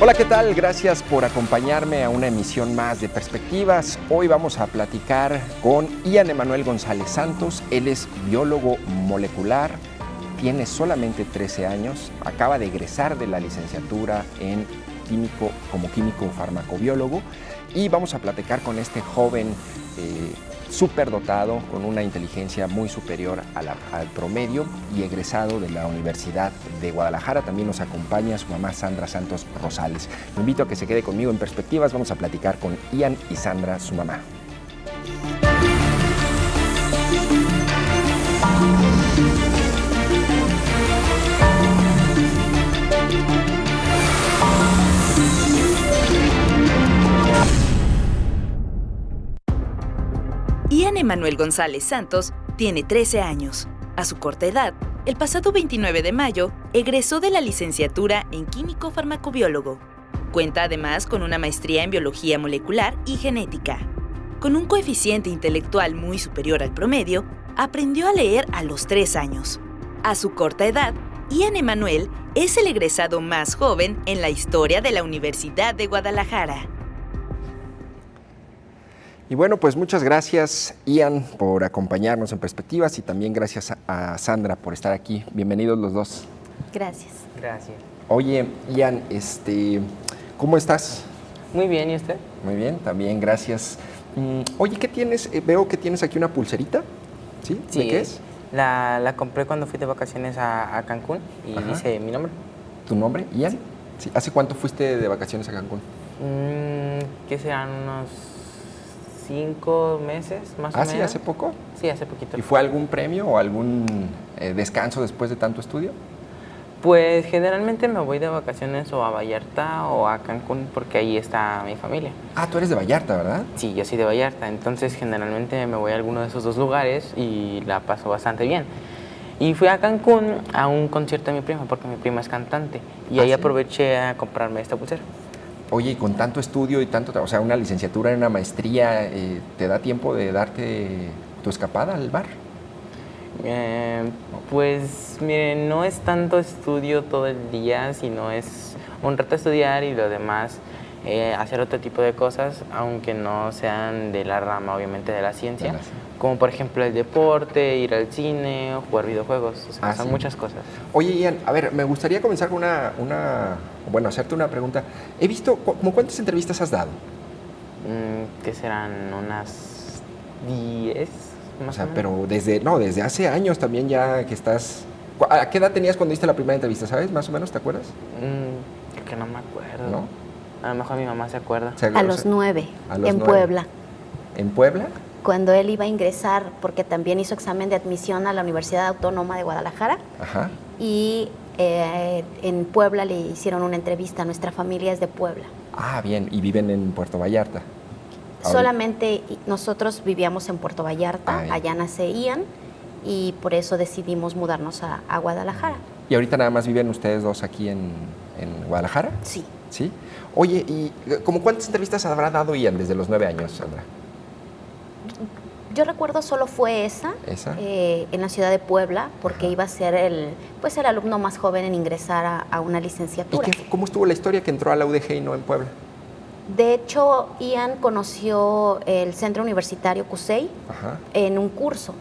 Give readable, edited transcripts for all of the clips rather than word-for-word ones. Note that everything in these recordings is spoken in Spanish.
Hola, ¿qué tal? Gracias por acompañarme a una emisión más de Perspectivas. Hoy vamos a platicar con Ian Emanuel González Santos. Él es biólogo molecular, tiene solamente 13 años, acaba de egresar de la licenciatura en como químico farmacobiólogo y vamos a platicar con este joven superdotado, con una inteligencia muy superior al promedio y egresado de la Universidad de Guadalajara. También nos acompaña su mamá Sandra Santos Rosales. Lo invito a que se quede conmigo en Perspectivas. Vamos a platicar con Ian y Sandra, su mamá. Ian Emanuel González Santos tiene 13 años. A su corta edad, el pasado 29 de mayo, egresó de la licenciatura en químico farmacobiólogo. Cuenta además con una maestría en biología molecular y genética. Con un coeficiente intelectual muy superior al promedio, aprendió a leer a los 3 años. A su corta edad, Ian Emanuel es el egresado más joven en la historia de la Universidad de Guadalajara. Y bueno, pues muchas gracias, Ian, por acompañarnos en Perspectivas y también gracias a Sandra por estar aquí. Bienvenidos los dos. Gracias. Gracias. Oye, Ian, ¿cómo estás? Muy bien, ¿y usted? Muy bien, también, gracias. Oye, ¿qué tienes? Veo que tienes aquí una pulserita, ¿sí? ¿De qué es? La compré cuando fui de vacaciones a Cancún y dice mi nombre. ¿Tu nombre, Ian? Sí. ¿Hace cuánto fuiste de vacaciones a Cancún? ¿Qué serán? Unos 5 meses, más o menos. ¿Ah, sí? ¿Hace poco? Sí, hace poquito. ¿Y fue algún premio o algún descanso después de tanto estudio? Pues generalmente me voy de vacaciones o a Vallarta o a Cancún porque ahí está mi familia. Ah, tú eres de Vallarta, ¿verdad? Sí, yo soy de Vallarta, entonces generalmente me voy a alguno de esos dos lugares y la paso bastante bien. Y fui a Cancún a un concierto de mi prima porque mi prima es cantante y ahí ¿sí? Aproveché a comprarme esta pulsera. Oye, y con tanto estudio y tanto, o sea, una licenciatura, una maestría, ¿te da tiempo de darte tu escapada al bar? Pues, miren, no es tanto estudio todo el día, sino es un rato estudiar y lo demás hacer otro tipo de cosas, aunque no sean de la rama, obviamente, de la ciencia. Como, por ejemplo, el deporte, ir al cine, o jugar videojuegos, o sea, son sí. muchas cosas. Oye, Ian, a ver, me gustaría comenzar con hacerte una pregunta. He visto, ¿cómo cuántas entrevistas has dado? ¿Qué serán? Unas 10, más o menos. Pero desde hace años también ya que estás... ¿A qué edad tenías cuando diste la primera entrevista, sabes? Más o menos, ¿te acuerdas? Creo que no me acuerdo. ¿No? A lo mejor mi mamá se acuerda. A los 9, en Puebla. ¿En Puebla? Cuando él iba a ingresar, porque también hizo examen de admisión a la Universidad Autónoma de Guadalajara. Ajá. Y en Puebla le hicieron una entrevista. Nuestra familia es de Puebla. Ah, bien. ¿Y viven en Puerto Vallarta? Solamente nosotros vivíamos en Puerto Vallarta. Allá nace Ian y por eso decidimos mudarnos a Guadalajara. ¿Y ahorita nada más viven ustedes dos aquí en Guadalajara? Sí. ¿Sí? Oye, ¿y como cuántas entrevistas habrá dado Ian desde los 9 años, Sandra? Yo recuerdo solo fue esa. En la ciudad de Puebla, porque iba a ser el alumno más joven en ingresar a una licenciatura. ¿Y cómo estuvo la historia que entró a la UDG y no en Puebla? De hecho, Ian conoció el Centro Universitario CUSEI en un curso.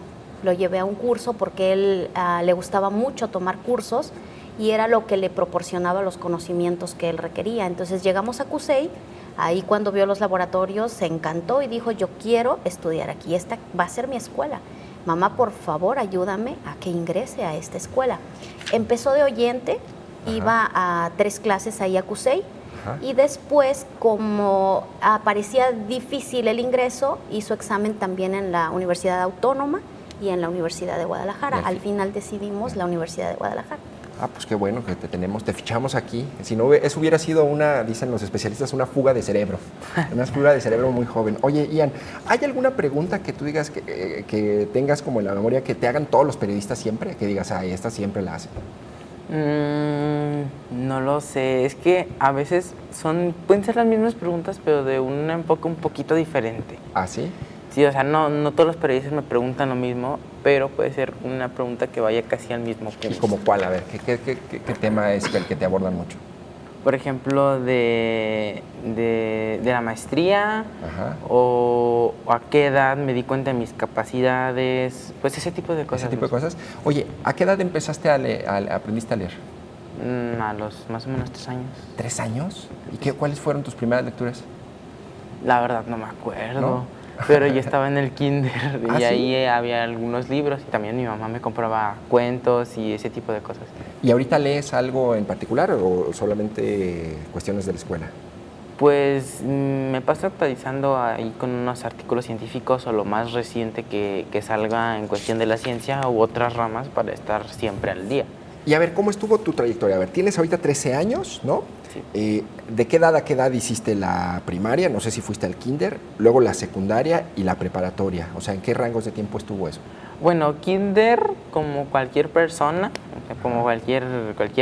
Lo llevé a un curso porque él le gustaba mucho tomar cursos y era lo que le proporcionaba los conocimientos que él requería. Entonces llegamos a CUSEI. Ahí cuando vio los laboratorios se encantó y dijo, yo quiero estudiar aquí, esta va a ser mi escuela. Mamá, por favor, ayúdame a que ingrese a esta escuela. Empezó de oyente, iba a 3 clases ahí a CUSEI y después, como parecía difícil el ingreso, hizo examen también en la Universidad Autónoma y en la Universidad de Guadalajara. Al final decidimos la Universidad de Guadalajara. Ah, pues qué bueno que te fichamos aquí. Si no, eso hubiera sido dicen los especialistas, una fuga de cerebro. Una fuga de cerebro muy joven. Oye, Ian, ¿hay alguna pregunta que tú digas que tengas como en la memoria que te hagan todos los periodistas siempre? Que digas, esta siempre la hacen. No lo sé, es que a veces pueden ser las mismas preguntas, pero de un enfoque un poquito diferente. ¿Ah, sí? Sí, o sea, no todos los periodistas me preguntan lo mismo, pero puede ser una pregunta que vaya casi al mismo punto. ¿Y como cuál? A ver, ¿qué tema es el que te abordan mucho? Por ejemplo, de la maestría, o a qué edad me di cuenta de mis capacidades, pues ese tipo de cosas. Ese tipo de cosas. Oye, ¿a qué edad empezaste aprendiste a leer? A los más o menos 3 años. ¿3 años? ¿Y cuáles fueron tus primeras lecturas? La verdad no me acuerdo. ¿No? Pero yo estaba en el kinder y ¿Ah, sí? ahí había algunos libros y también mi mamá me compraba cuentos y ese tipo de cosas. ¿Y ahorita lees algo en particular o solamente cuestiones de la escuela? Pues me paso actualizando ahí con unos artículos científicos o lo más reciente que salga en cuestión de la ciencia u otras ramas para estar siempre al día. Y a ver, ¿cómo estuvo tu trayectoria? A ver, tienes ahorita 13 años, ¿no? Sí. ¿De qué edad a qué edad hiciste la primaria? No sé si fuiste al kinder, luego la secundaria y la preparatoria. O sea, ¿en qué rangos de tiempo estuvo eso? Bueno, kinder, como cualquier persona, como cualquier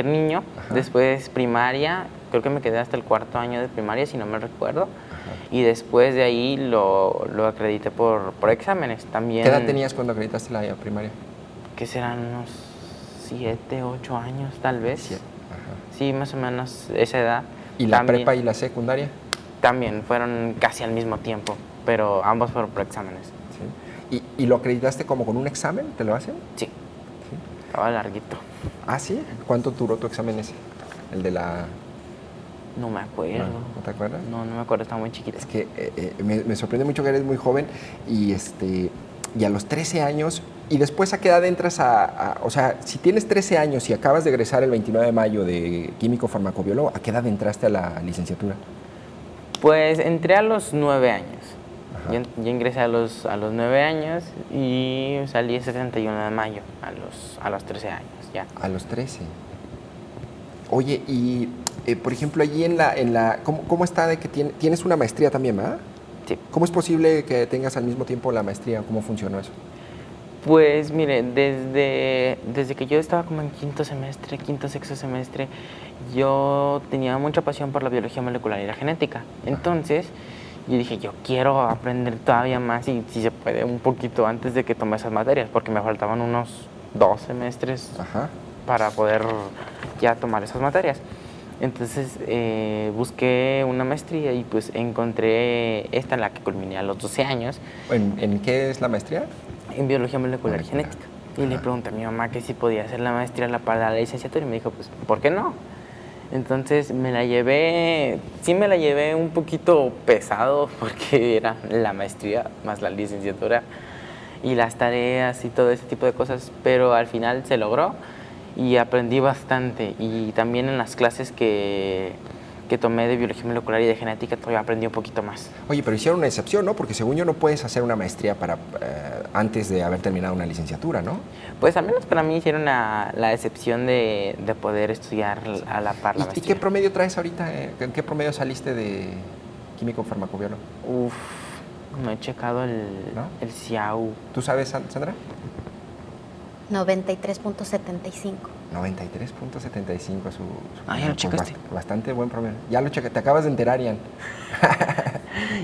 niño. Ajá. Después primaria, creo que me quedé hasta el 4.º año de primaria, si no me recuerdo. Ajá. Y después de ahí lo acredité por exámenes también. ¿Qué edad tenías cuando acreditaste la primaria? Que serán unos 7, 8 años, tal vez. 7. Ajá. Sí, más o menos esa edad. ¿Y la también, prepa y la secundaria? También fueron casi al mismo tiempo, pero ambos fueron por exámenes. Sí. ¿Y lo acreditaste como con un examen? ¿Te lo hacen? Sí. Estaba larguito. ¿Ah, sí? ¿Cuánto duró tu examen ese? El de la... No me acuerdo. ¿No te acuerdas? No me acuerdo, estaba muy chiquita. Es que me sorprende mucho que eres muy joven y a los 13 años, y después a qué edad entras o sea, si tienes 13 años y acabas de egresar el 29 de mayo de químico farmacobiólogo, ¿a qué edad entraste a la licenciatura? Pues entré a los 9 años. Yo ingresé a los 9 años y salí el 71 de mayo, a los 13 años ya. A los 13. Oye, y por ejemplo, allí ¿cómo está de que tienes una maestría también, verdad? Sí. ¿Cómo es posible que tengas al mismo tiempo la maestría? ¿Cómo funcionó eso? Pues mire, desde que yo estaba como en quinto, sexto semestre, yo tenía mucha pasión por la biología molecular y la genética. Entonces, yo dije, yo quiero aprender todavía más y si se puede un poquito antes de que tome esas materias, porque me faltaban unos 2 semestres para poder ya tomar esas materias. Entonces busqué una maestría y pues encontré esta en la que culminé a los 12 años. ¿En qué es la maestría? En biología molecular y genética. Y le pregunté a mi mamá que si podía hacer la maestría para la licenciatura y me dijo, pues, ¿por qué no? Entonces me la llevé un poquito pesado porque era la maestría más la licenciatura y las tareas y todo ese tipo de cosas, pero al final se logró y aprendí bastante. Y también en las clases que tomé de biología molecular y de genética todavía aprendí un poquito más. Oye, pero hicieron una excepción, ¿no? Porque según yo no puedes hacer una maestría antes de haber terminado una licenciatura, ¿no? Pues al menos para mí hicieron la excepción de poder estudiar a la par la maestría. ¿Y qué promedio traes ahorita? ¿En qué promedio saliste de químico farmacobiólogo? No he checado el CIAU. ¿Tú sabes, Sandra? 93.75. 93.75 su ya lo checaste. Bastante buen promedio. Ya lo checaste, te acabas de enterar, Ian.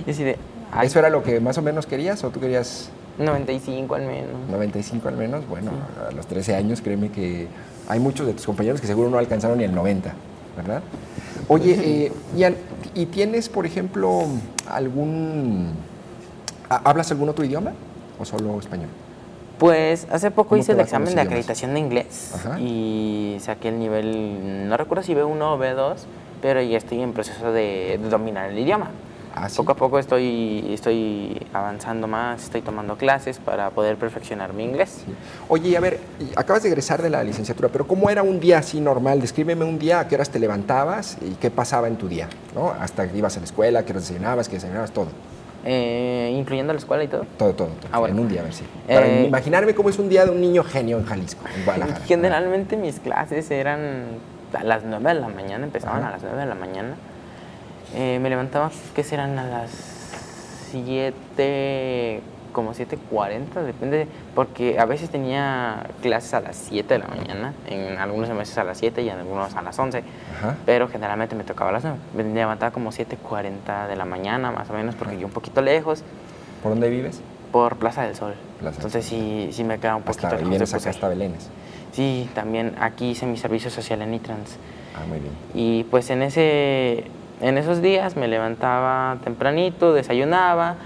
¿Eso era lo que más o menos querías o tú querías...? 95 al menos. 95 al menos, bueno, sí. A los 13 años créeme que hay muchos de tus compañeros que seguro no alcanzaron ni el 90, ¿verdad? Oye, Ian, ¿y tienes, por ejemplo, hablas algún otro idioma o solo español? Pues hace poco hice el examen de acreditación de inglés y saqué el nivel, no recuerdo si B1 o B2, pero ya estoy en proceso de dominar el idioma. ¿Sí? Poco a poco estoy avanzando más, estoy tomando clases para poder perfeccionar mi inglés. Sí. Oye, a ver, acabas de egresar de la licenciatura, pero ¿cómo era un día así normal? Descríbeme un día, a qué horas te levantabas y qué pasaba en tu día, ¿no? Hasta que ibas a la escuela, qué horas desayunabas, todo. ¿Incluyendo la escuela y todo? Todo. Bueno. En un día, a ver si. Para imaginarme cómo es un día de un niño genio en Jalisco, en Guadalajara. Generalmente mis clases eran a las 9 de la mañana, empezaban a las 9 de la mañana. Me levantaba, ¿qué serán? A las 7, como 7:40, depende, porque a veces tenía clases a las 7 de la mañana, en algunos meses a las 7 y en algunos a las 11, pero generalmente me tocaba a las 9. Me levantaba como 7:40 de la mañana, más o menos, porque yo un poquito lejos. ¿Por dónde vives? Por Plaza del Sol. Entonces sí me queda un poquito lejos. ¿Y vienes acá hasta Belénes? Sí, también aquí hice mi servicio social en Nitrans. muy bien. Y pues en esos días me levantaba tempranito, desayunaba,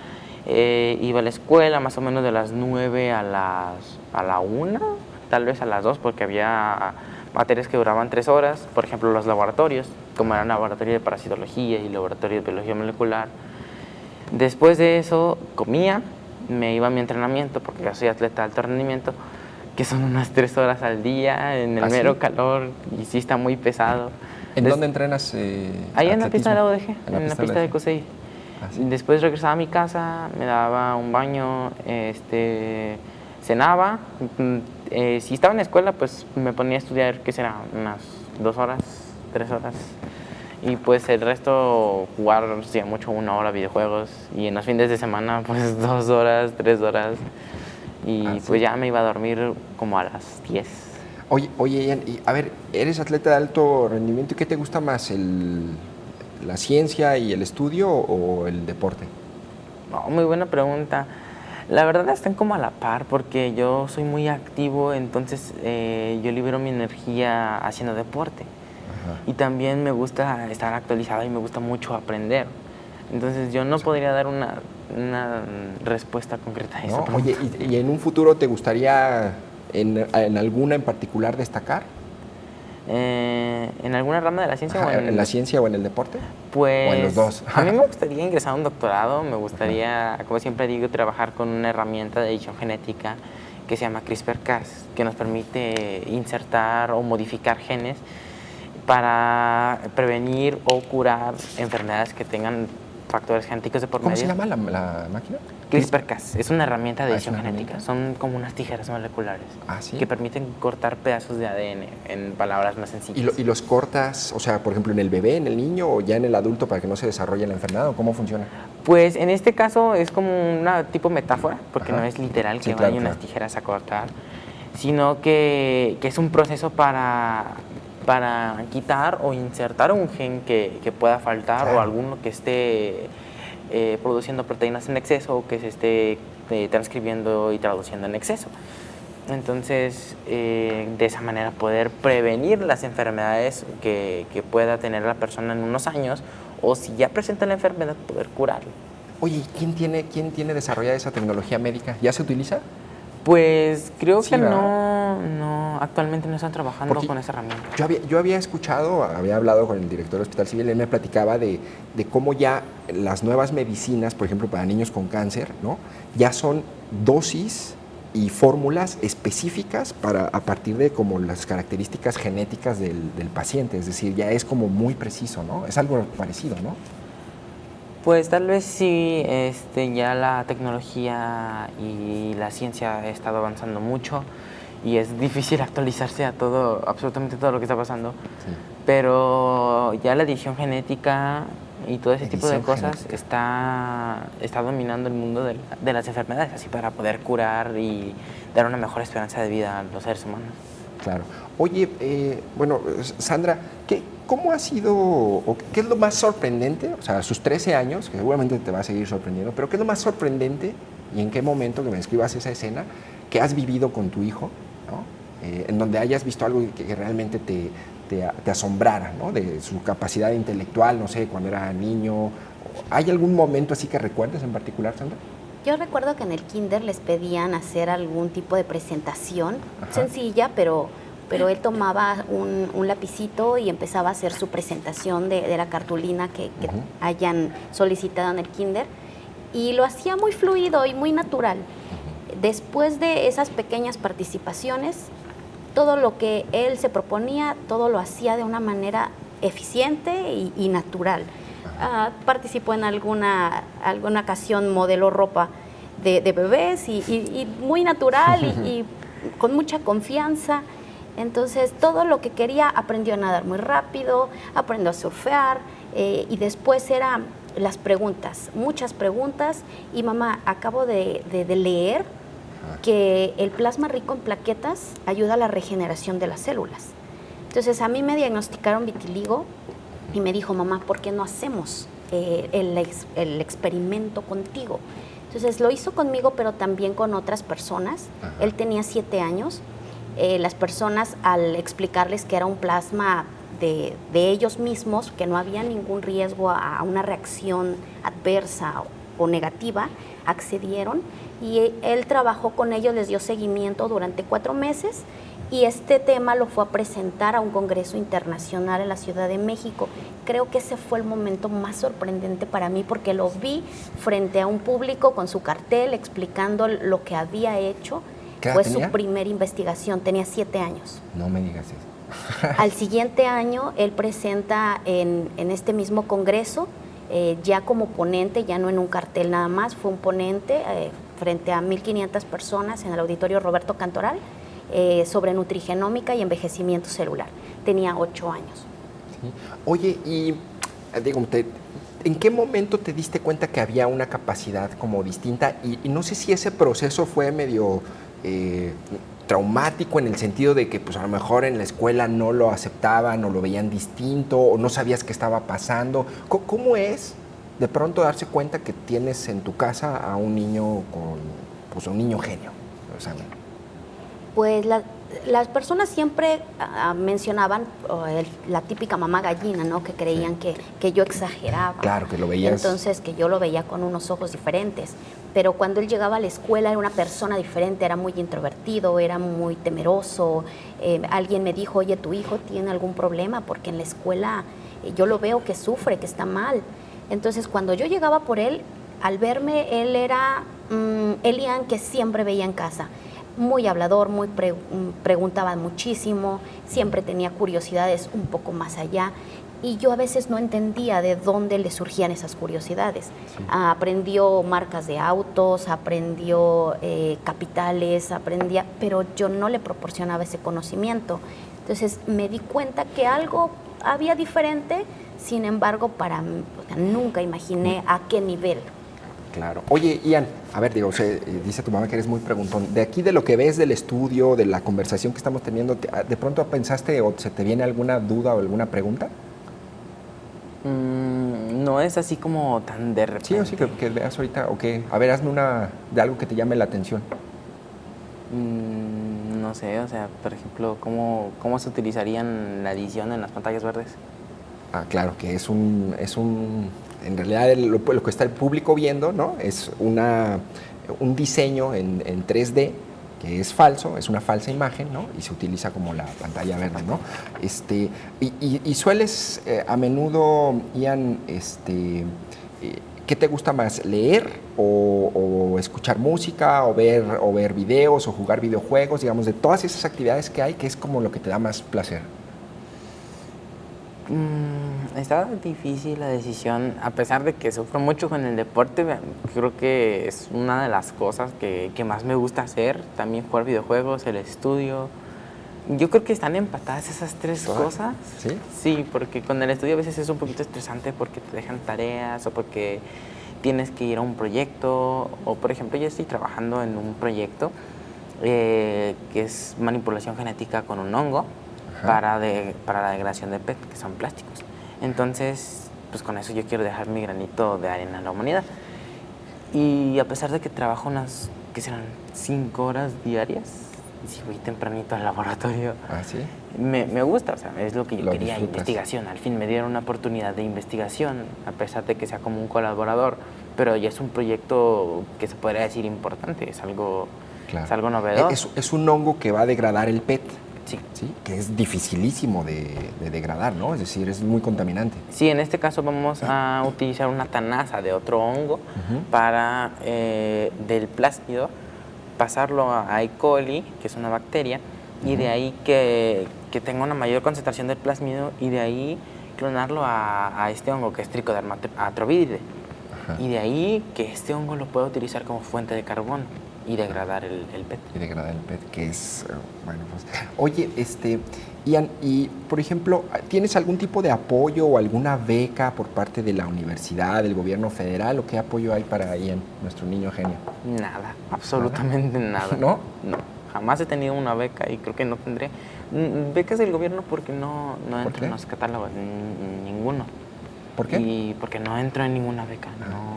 iba a la escuela más o menos de las 9 a la 1, tal vez a las 2, porque había materias que duraban 3 horas, por ejemplo los laboratorios, como eran laboratorio de parasitología y laboratorio de biología molecular. Después de eso comía, me iba a mi entrenamiento, porque yo soy atleta de alto rendimiento, que son unas 3 horas al día en el mero calor, y sí está muy pesado. ¿En dónde entrenas? Ahí en la pista de la UDG, en la pista de CUSEI. Después regresaba a mi casa, me daba un baño, cenaba. Si estaba en la escuela, pues me ponía a estudiar, ¿qué será? Unas 2 horas, 3 horas. Y pues el resto jugar, hacía mucho, 1 hora videojuegos. Y en los fines de semana, pues 2 horas, 3 horas. Y pues ya me iba a dormir como a las 10. Oye, Ian, a ver, eres atleta de alto rendimiento. ¿Y qué te gusta más, la ciencia y el estudio o el deporte? Oh, muy buena pregunta. La verdad están como a la par, porque yo soy muy activo, entonces yo libero mi energía haciendo deporte. Ajá. Y también me gusta estar actualizado y me gusta mucho aprender. Entonces yo no podría dar una respuesta concreta a eso. ¿No? Oye, ¿y en un futuro te gustaría en alguna en particular destacar? ¿En alguna rama de la ciencia? Ajá, ¿en la ciencia o en el deporte? Pues, ¿o en los dos? A mí me gustaría ingresar a un doctorado, me gustaría, como siempre digo, trabajar con una herramienta de edición genética que se llama CRISPR-Cas, que nos permite insertar o modificar genes para prevenir o curar enfermedades que tengan factores genéticos de por medio. ¿Cómo se llama la máquina? CRISPR-Cas es una herramienta de edición genética. Son como unas tijeras moleculares que permiten cortar pedazos de ADN, en palabras más sencillas. ¿Y los cortas, o sea, por ejemplo, en el bebé, en el niño o ya en el adulto para que no se desarrolle la enfermedad? ¿O cómo funciona? Pues en este caso es como una tipo metáfora, porque no es literal que vayan unas tijeras a cortar, sino que es un proceso para quitar o insertar un gen que pueda faltar o alguno que esté produciendo proteínas en exceso o que se esté transcribiendo y traduciendo en exceso. Entonces, de esa manera poder prevenir las enfermedades que pueda tener la persona en unos años, o si ya presenta la enfermedad, poder curarla. Oye, ¿quién tiene desarrollada esa tecnología médica? ¿Ya se utiliza? Pues creo que no, actualmente no están trabajando con esa herramienta. Yo había escuchado, había hablado con el director del Hospital Civil, él me platicaba de cómo ya las nuevas medicinas, por ejemplo, para niños con cáncer, ¿no? Ya son dosis y fórmulas específicas a partir de como las características genéticas del paciente, es decir, ya es como muy preciso, ¿no? Es algo parecido, ¿no? Pues tal vez sí, ya la tecnología y la ciencia ha estado avanzando mucho y es difícil actualizarse a absolutamente todo lo que está pasando. Sí. Pero ya la edición genética y todo ese tipo de cosas está dominando el mundo de las enfermedades, así para poder curar y dar una mejor esperanza de vida a los seres humanos. Claro. Oye, bueno, Sandra, ¿cómo ha sido, o qué es lo más sorprendente? O sea, a sus 13 años, que seguramente te va a seguir sorprendiendo, pero ¿qué es lo más sorprendente y en qué momento, que me describas esa escena, que has vivido con tu hijo, ¿no? En donde hayas visto algo que realmente te asombrara, ¿no? De su capacidad intelectual, no sé, cuando era niño. ¿Hay algún momento así que recuerdes en particular, Sandra? Yo recuerdo que en el kinder les pedían hacer algún tipo de presentación sencilla, pero él tomaba un lapicito y empezaba a hacer su presentación de la cartulina que hayan solicitado en el kinder, y lo hacía muy fluido y muy natural. Después de esas pequeñas participaciones, todo lo que él se proponía, todo lo hacía de una manera eficiente y natural. Participó en alguna ocasión, modeló ropa de bebés y muy natural y con mucha confianza. Entonces, todo lo que quería, aprendió a nadar muy rápido, aprendió a surfear, y después eran las preguntas, muchas preguntas. Y mamá, acabo de leer que el plasma rico en plaquetas ayuda a la regeneración de las células. Entonces, a mí me diagnosticaron vitiligo y me dijo, mamá, ¿por qué no hacemos el experimento contigo? Entonces, lo hizo conmigo, pero también con otras personas. Él tenía 7 años. Las personas, al explicarles que era un plasma de ellos mismos, que no había ningún riesgo a una reacción adversa o negativa, accedieron y él trabajó con ellos, les dio seguimiento durante 4 meses y este tema lo fue a presentar a un congreso internacional en la Ciudad de México. Creo que ese fue el momento más sorprendente para mí porque lo vi frente a un público con su cartel explicando lo que había hecho. Fue su primera investigación, tenía 7 años. No me digas eso. Al siguiente año él presenta en este mismo congreso, ya como ponente, ya no en un cartel nada más, fue un ponente frente a 1.500 personas en el auditorio Roberto Cantoral sobre nutrigenómica y envejecimiento celular. Tenía 8 años. Sí. Oye, y digo, ¿en qué momento te diste cuenta que había una capacidad como distinta? Y no sé si ese proceso fue medio traumático en el sentido de que pues a lo mejor en la escuela no lo aceptaban o lo veían distinto o no sabías qué estaba pasando. ¿Cómo es de pronto darse cuenta que tienes en tu casa a un niño con, pues un niño genio? O sea, pues las personas siempre mencionaban la típica mamá gallina, ¿no? Que creían que yo exageraba. Claro, que lo veías. Entonces, que yo lo veía con unos ojos diferentes. Pero cuando él llegaba a la escuela era una persona diferente, era muy introvertido, era muy temeroso. Alguien me dijo, oye, ¿tu hijo tiene algún problema? Porque en la escuela yo lo veo que sufre, que está mal. Entonces, cuando yo llegaba por él, al verme, él era el Ian que siempre veía en casa. Muy hablador, preguntaba muchísimo, siempre tenía curiosidades un poco más allá y yo a veces no entendía de dónde le surgían esas curiosidades. Sí. Aprendió marcas de autos, aprendió capitales, pero yo no le proporcionaba ese conocimiento. Entonces me di cuenta que algo había diferente, sin embargo, nunca imaginé a qué nivel. Claro. Oye, Ian, a ver, digo, dice tu mamá que eres muy preguntón. De aquí, de lo que ves del estudio, de la conversación que estamos teniendo, ¿de pronto pensaste o se te viene alguna duda o alguna pregunta? No es así como tan de repente. Sí, o sí, que veas ahorita, o que, a ver, hazme una de algo que te llame la atención. No sé, o sea, por ejemplo, ¿cómo se utilizarían la edición en las pantallas verdes? Ah, claro, que es un en realidad lo que está el público viendo, ¿no? Es un diseño en 3D que es falso, es una falsa imagen, ¿no? Y se utiliza como la pantalla verde, ¿no? Y sueles a menudo, Ian, ¿qué te gusta más, leer o escuchar música o ver videos o jugar videojuegos? Digamos, de todas esas actividades que hay, ¿qué es como lo que te da más placer? Está difícil la decisión, a pesar de que sufro mucho con el deporte, creo que es una de las cosas que más me gusta hacer, también jugar videojuegos, el estudio. Yo creo que están empatadas esas 3 cosas. ¿Sí? Sí, porque con el estudio a veces es un poquito estresante porque te dejan tareas o porque tienes que ir a un proyecto, o por ejemplo yo estoy trabajando en un proyecto que es manipulación genética con un hongo. Para la degradación de PET, que son plásticos. Entonces, pues con eso yo quiero dejar mi granito de arena a la humanidad. Y a pesar de que trabajo que serán 5 horas diarias, y si voy tempranito al laboratorio, ¿sí? me gusta, o sea, es lo que yo quería, disfrutas. Investigación. Al fin me dieron una oportunidad de investigación, a pesar de que sea como un colaborador, pero ya es un proyecto que se podría decir importante, es algo novedoso. Es un hongo que va a degradar el PET. Sí. ¿Sí? Que es dificilísimo de degradar, ¿no? Es decir, es muy contaminante. Sí, en este caso vamos a utilizar una tanasa de otro hongo para del plásmido pasarlo a E. coli, que es una bacteria, y de ahí que tenga una mayor concentración del plásmido y de ahí clonarlo a este hongo que es Trichoderma atrovíride. Y de ahí que este hongo lo pueda utilizar como fuente de carbono y degradar el PET. Y degradar el PET, que es, bueno, pues... Oye, Ian, y por ejemplo, ¿tienes algún tipo de apoyo o alguna beca por parte de la universidad, del gobierno federal, o qué apoyo hay para Ian, nuestro niño genio? Nada, absolutamente nada. ¿No? No, jamás he tenido una beca y creo que no tendré. Becas del gobierno porque no entro en los catálogos, ninguno. ¿Por qué? Y porque no entro en ninguna beca.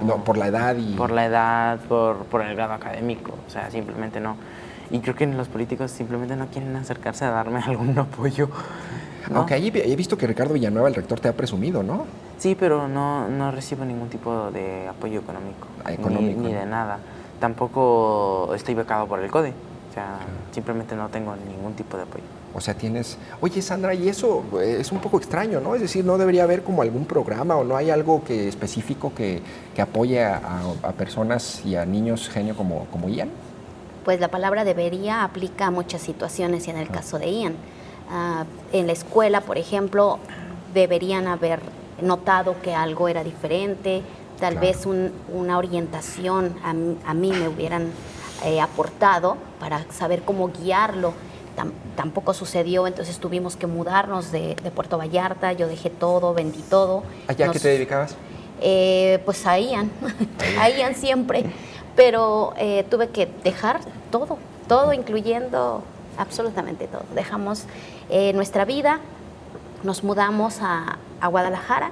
No, por la edad y... Por la edad, por el grado académico, o sea, simplemente no. Y creo que los políticos simplemente no quieren acercarse a darme algún apoyo. ¿no? Aunque ahí he visto que Ricardo Villanueva, el rector, te ha presumido, ¿no? Sí, pero no recibo ningún tipo de apoyo económico. Ni de nada. Tampoco estoy becado por el CODE. O sea, simplemente no tengo ningún tipo de apoyo. O sea, tienes... Oye, Sandra, y eso es un poco extraño, ¿no? Es decir, ¿no debería haber como algún programa o no hay algo específico que apoye a personas y a niños genio como Ian? Pues la palabra debería aplica a muchas situaciones y en el caso de Ian. En la escuela, por ejemplo, deberían haber notado que algo era diferente, tal vez una orientación a mí me hubieran aportado para saber cómo guiarlo. Tampoco sucedió, entonces tuvimos que mudarnos de Puerto Vallarta, yo dejé todo, vendí todo. ¿Allá a qué te dedicabas? Pues a Ian, a Ian siempre, pero tuve que dejar todo incluyendo absolutamente todo. Dejamos nuestra vida, nos mudamos a Guadalajara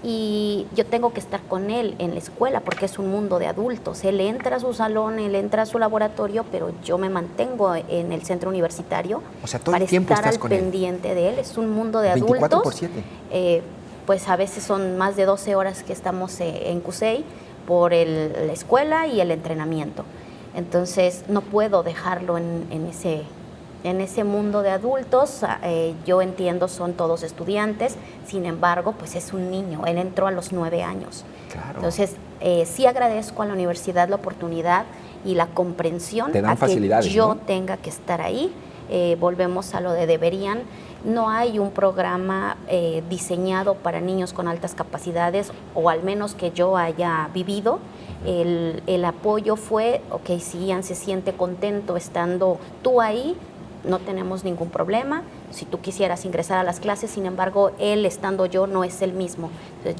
y yo tengo que estar con él en la escuela porque es un mundo de adultos. Él entra a su salón, él entra a su laboratorio, pero yo me mantengo en el centro universitario. O sea, todo el tiempo estás con él. Para estar al pendiente de él. Es un mundo de adultos. 24/7. Pues a veces son más de 12 horas que estamos en CUSEI por la escuela y el entrenamiento. Entonces no puedo dejarlo en ese mundo de adultos. Yo entiendo, son todos estudiantes, sin embargo, pues es un niño, él entró a los 9 años. Claro. Entonces, sí agradezco a la universidad la oportunidad y la comprensión a que yo tenga que estar ahí. Volvemos a lo de deberían. No hay un programa diseñado para niños con altas capacidades, o al menos que yo haya vivido. El apoyo fue, ok, si Ian se siente contento estando tú ahí, no tenemos ningún problema. Si tú quisieras ingresar a las clases, sin embargo, él estando yo no es el mismo. Entonces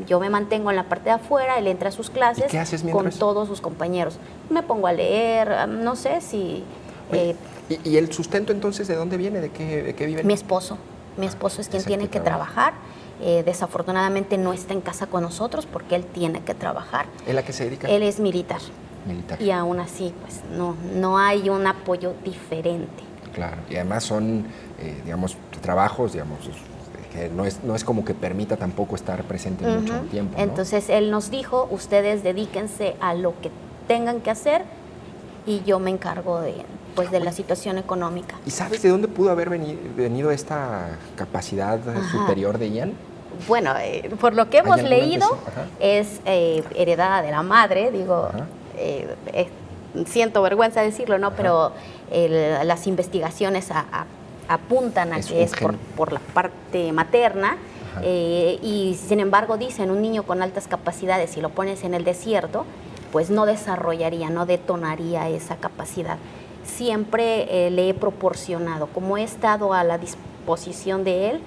yo me mantengo en la parte de afuera, él entra a sus clases. ¿Y qué haces con todos sus compañeros? Me pongo a leer, no sé si... ¿Y el sustento entonces de dónde viene? ¿De qué vive? Mi esposo es quien tiene que trabajar. Desafortunadamente no está en casa con nosotros porque él tiene que trabajar. ¿Él a qué se dedica? Él es militar. Y aún así, pues no hay un apoyo diferente. Claro, y además son, digamos, trabajos, digamos, que no es como que permita tampoco estar presente mucho tiempo, ¿no? Entonces él nos dijo, ustedes dedíquense a lo que tengan que hacer y yo me encargo de la situación económica. ¿Y sabes de dónde pudo haber venido esta capacidad superior de Ian? Bueno, por lo que hemos leído, es heredada de la madre, digo, siento vergüenza decirlo, ¿no? Pero las investigaciones apuntan a que es por la parte materna. Y sin embargo dicen, un niño con altas capacidades, si lo pones en el desierto, pues no desarrollaría, no detonaría esa capacidad. Siempre le he proporcionado, como he estado a la disposición de él,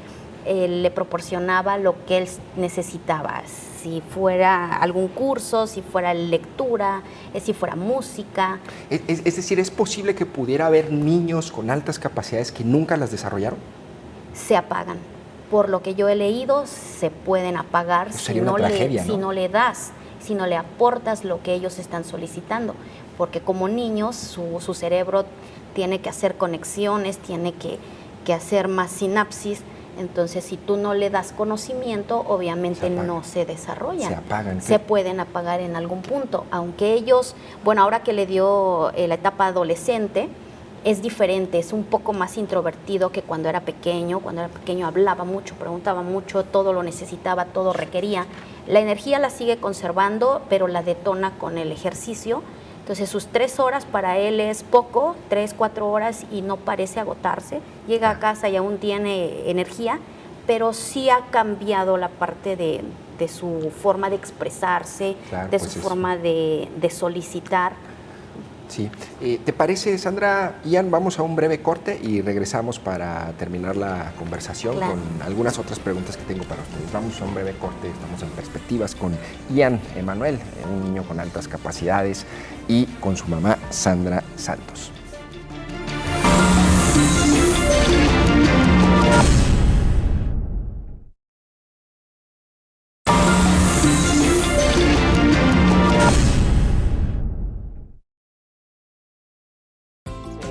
le proporcionaba lo que él necesitaba, si fuera algún curso, si fuera lectura, si fuera música. Es decir, ¿es posible que pudiera haber niños con altas capacidades que nunca las desarrollaron? Se apagan. Por lo que yo he leído, se pueden apagar si no le das, si no le aportas lo que ellos están solicitando. Porque como niños, su cerebro tiene que hacer conexiones, tiene que hacer más sinapsis. Entonces, si tú no le das conocimiento, obviamente no se desarrollan. Se apagan. Se pueden apagar en algún punto. Aunque ellos, bueno, ahora que le dio la etapa adolescente, es diferente, es un poco más introvertido que cuando era pequeño. Cuando era pequeño hablaba mucho, preguntaba mucho, todo lo necesitaba, todo requería. La energía la sigue conservando, pero la detona con el ejercicio. Entonces sus 3 horas para él es poco, 3, 4 horas y no parece agotarse. Llega a casa y aún tiene energía, pero sí ha cambiado la parte de su forma de expresarse, de su forma de solicitar. Sí. ¿Te parece, Sandra? Ian, vamos a un breve corte y regresamos para terminar la conversación con algunas otras preguntas que tengo para ustedes. Vamos a un breve corte, estamos en Perspectivas con Ian Emanuel, un niño con altas capacidades, y con su mamá, Sandra Santos.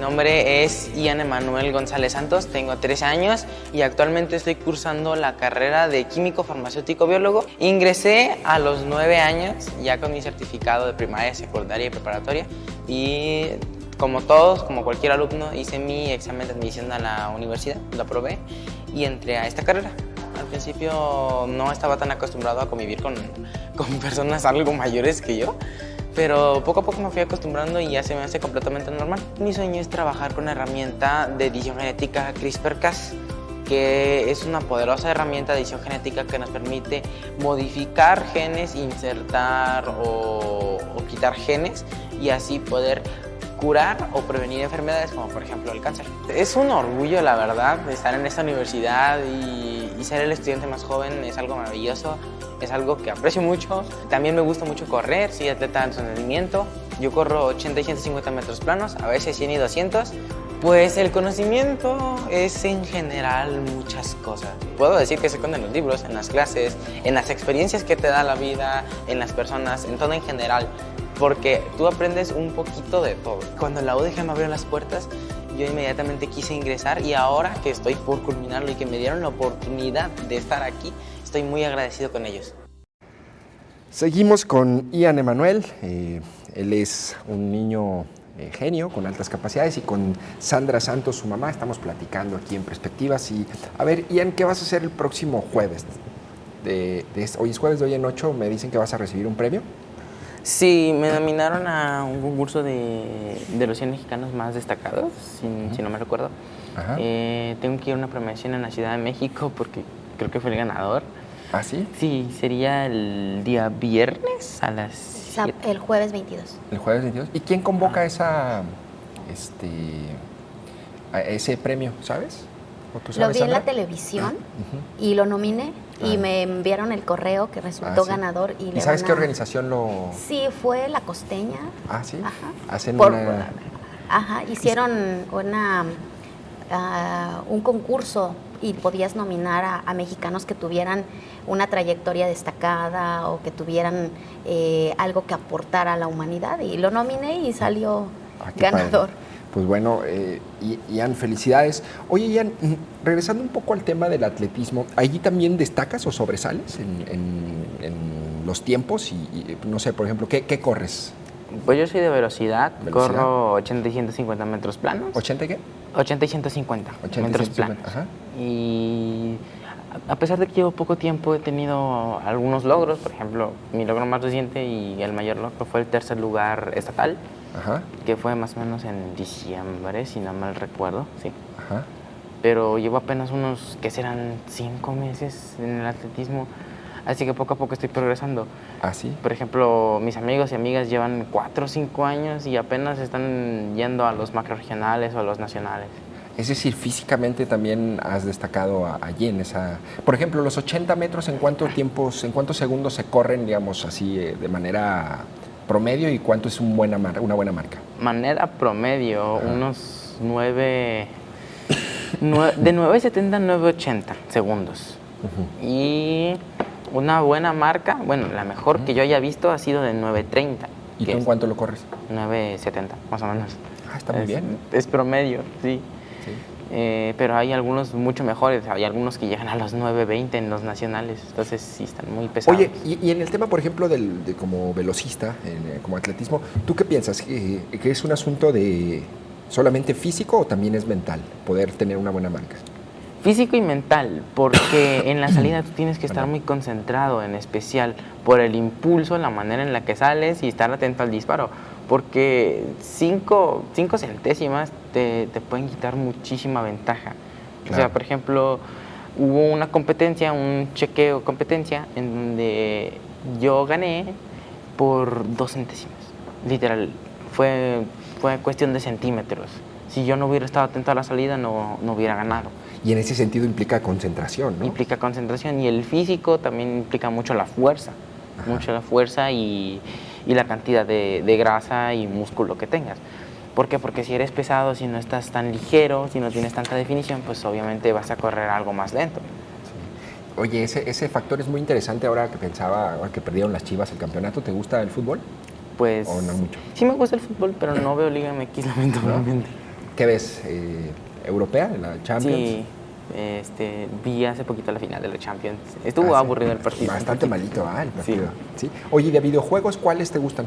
nombre es Ian Emanuel González Santos, tengo 13 años y actualmente estoy cursando la carrera de químico farmacéutico biólogo. Ingresé a los 9 años ya con mi certificado de primaria, secundaria y preparatoria y como todos, como cualquier alumno, hice mi examen de admisión a la universidad, lo aprobé y entré a esta carrera. Al principio no estaba tan acostumbrado a convivir con personas algo mayores que yo, pero poco a poco me fui acostumbrando y ya se me hace completamente normal. Mi sueño es trabajar con la herramienta de edición genética CRISPR-Cas, que es una poderosa herramienta de edición genética que nos permite modificar genes, insertar o quitar genes y así poder curar o prevenir enfermedades como por ejemplo el cáncer. Es un orgullo, la verdad, estar en esta universidad y ser el estudiante más joven es algo maravilloso, es algo que aprecio mucho. También me gusta mucho correr, soy atleta de alto rendimiento. Yo corro 80 y 150 metros planos, a veces 100 y 200. Pues el conocimiento es en general muchas cosas. Puedo decir que se cuenta en los libros, en las clases, en las experiencias que te da la vida, en las personas, en todo en general. Porque tú aprendes un poquito de todo. Cuando la UDG me abrió las puertas, yo inmediatamente quise ingresar y ahora que estoy por culminarlo y que me dieron la oportunidad de estar aquí, estoy muy agradecido con ellos. Seguimos con Ian Emanuel. Él es un niño genio con altas capacidades y con Sandra Santos, su mamá, estamos platicando aquí en Perspectivas. Y a ver, Ian, ¿qué vas a hacer el próximo jueves? Hoy es jueves, de hoy en 8, me dicen que vas a recibir un premio. Sí, me nominaron a un concurso de los 100 mexicanos más destacados, si no me recuerdo. Tengo que ir a una premiación en la Ciudad de México porque creo que fue el ganador. ¿Ah, sí? Sí, sería el día viernes a las 7. El jueves 22. El jueves 22. ¿Y quién convoca a ese premio, sabes? ¿O tú sabes, Lo vi en la Sandra? televisión y lo nominé y me enviaron el correo que resultó sí. ganador. ¿Y sabes qué organización lo...? Sí, fue La Costeña. Ah, sí. Ajá. Hacen Hicieron un concurso y podías nominar a mexicanos que tuvieran una trayectoria destacada o que tuvieran algo que aportar a la humanidad y lo nominé y salió ganador. Padre. Pues bueno, Ian, felicidades. Oye, Ian, regresando un poco al tema del atletismo, ¿allí también destacas o sobresales en los tiempos? Y no sé, por ejemplo, ¿qué corres? Pues yo soy de velocidad, corro 80 y 150 metros planos. ¿80 qué? 80 y 150 metros planos. Ajá. Y a pesar de que llevo poco tiempo, he tenido algunos logros. Por ejemplo, mi logro más reciente y el mayor logro fue el tercer lugar estatal. Ajá. Que fue más o menos en diciembre, si no mal recuerdo, sí. Ajá. Pero llevo apenas unos, que serán 5 meses en el atletismo, así que poco a poco estoy progresando. ¿Ah, sí? Por ejemplo, mis amigos y amigas llevan 4 o 5 años y apenas están yendo a los macrorregionales o a los nacionales. Es decir, físicamente también has destacado allí en esa... Por ejemplo, los 80 metros, ¿en cuántos segundos se corren, digamos así, de manera promedio y cuánto es una buena marca? Manera promedio, unos 9... de 9.70 a 9.80 segundos. Y una buena marca, bueno, la mejor que yo haya visto ha sido de 9.30. ¿Y tú en cuánto lo corres? 9.70, más o menos. Ah, está muy bien. Es promedio, sí. Sí. Pero hay algunos mucho mejores, hay algunos que llegan a los 9.20 en los nacionales, entonces sí están muy pesados. Oye, y en el tema, por ejemplo, de como velocista, como atletismo, ¿tú qué piensas? ¿Que es un asunto de solamente físico o también es mental poder tener una buena marca? Físico y mental, porque en la salida tú tienes que estar muy concentrado, en especial por el impulso, la manera en la que sales y estar atento al disparo, porque 5 centésimas te pueden quitar muchísima ventaja. Claro. O sea, por ejemplo, hubo una competencia, un chequeo competencia, en donde yo gané por 2 centésimas, literal, fue cuestión de centímetros. Si yo no hubiera estado atento a la salida, no hubiera ganado. Y en ese sentido implica concentración, ¿no? Implica concentración y el físico también implica mucho la fuerza. Ajá. Mucho la fuerza y la cantidad de grasa y músculo que tengas. ¿Por qué? Porque si eres pesado, si no estás tan ligero, si no tienes tanta definición, pues obviamente vas a correr algo más lento. Sí. Oye, ese factor es muy interesante ahora que perdieron las Chivas el campeonato. ¿Te gusta el fútbol? Pues ¿O no mucho? Sí me gusta el fútbol, pero no veo Liga MX, lamentablemente. ¿Qué ves? ¿Europea? ¿La Champions? Sí, vi hace poquito la final de la Champions. Estuvo aburrido el partido. Bastante malito, el partido. Sí. Oye, ¿de videojuegos cuáles te gustan?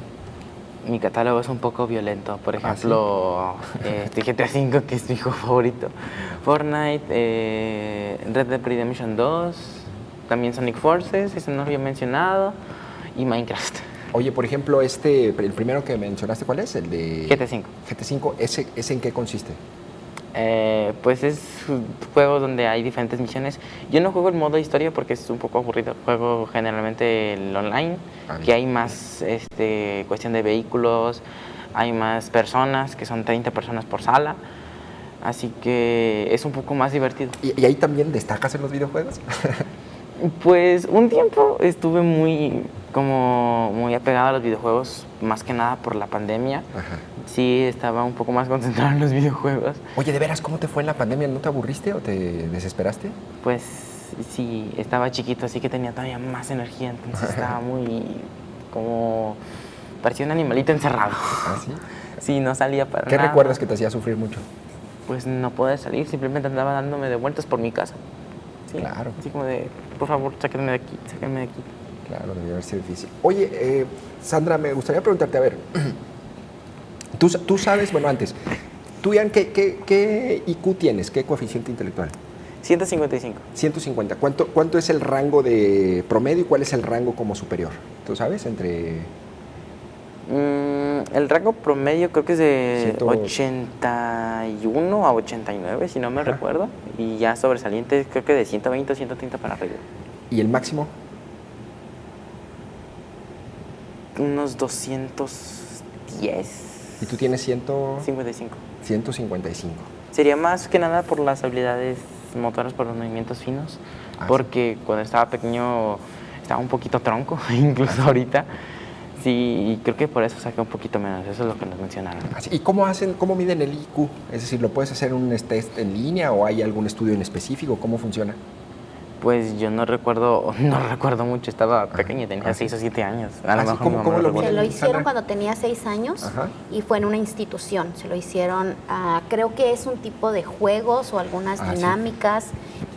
Mi catálogo es un poco violento. Por ejemplo, GTA V, que es mi juego favorito. Fortnite, Red Dead Redemption 2, también Sonic Forces, ese no lo había mencionado, y Minecraft. Oye, por ejemplo, el primero que mencionaste, ¿cuál es? El de GTA V. GTA V, ¿ese en qué consiste? Pues es un juego donde hay diferentes misiones. Yo no juego el modo historia porque es un poco aburrido. Juego generalmente el online, que hay más cuestión de vehículos, hay más personas, que son 30 personas por sala. Así que es un poco más divertido. ¿Y ahí también destacas en los videojuegos? Pues un tiempo estuve muy apegado a los videojuegos, más que nada por la pandemia. Ajá. Sí, estaba un poco más concentrado en los videojuegos. Oye, ¿de veras cómo te fue en la pandemia? ¿No te aburriste o te desesperaste? Pues sí, estaba chiquito, así que tenía todavía más energía, entonces estaba parecía un animalito encerrado. ¿Ah, sí? Sí, no salía para ¿Qué nada. recuerdas que te hacía sufrir mucho? Pues no poder salir, simplemente andaba dándome de vueltas por mi casa. Sí, claro. Así como de, por favor, sáquenme de aquí, sáquenme de aquí. Claro, debió haber sido difícil. Oye, Sandra, me gustaría preguntarte, a ver, tú sabes, bueno, antes, tú, Ian, ¿qué IQ tienes? ¿Qué coeficiente intelectual? 155. 150. ¿Cuánto es el rango de promedio y cuál es el rango como superior? ¿Tú sabes? El rango promedio creo que es de 81 a 89, si no me recuerdo. Y ya sobresaliente creo que de 120 o 130 para arriba. ¿Y el máximo? Unos 210. ¿Y tú tienes 55. 155. Sería más que nada por las habilidades motoras, por los movimientos finos. Porque cuando estaba pequeño estaba un poquito tronco, incluso ahorita. Sí, y creo que por eso saqué un poquito menos, eso es lo que nos mencionaron. ¿Y cómo miden el IQ? Es decir, ¿lo puedes hacer en un test en línea o hay algún estudio en específico? ¿Cómo funciona? Pues yo no recuerdo mucho, estaba pequeño, tenía 6 o 7 años. A lo mejor ¿Cómo lo Se lo miden, hicieron Sandra? cuando tenía 6 años y fue en una institución. Se lo hicieron, creo que es un tipo de juegos o algunas dinámicas,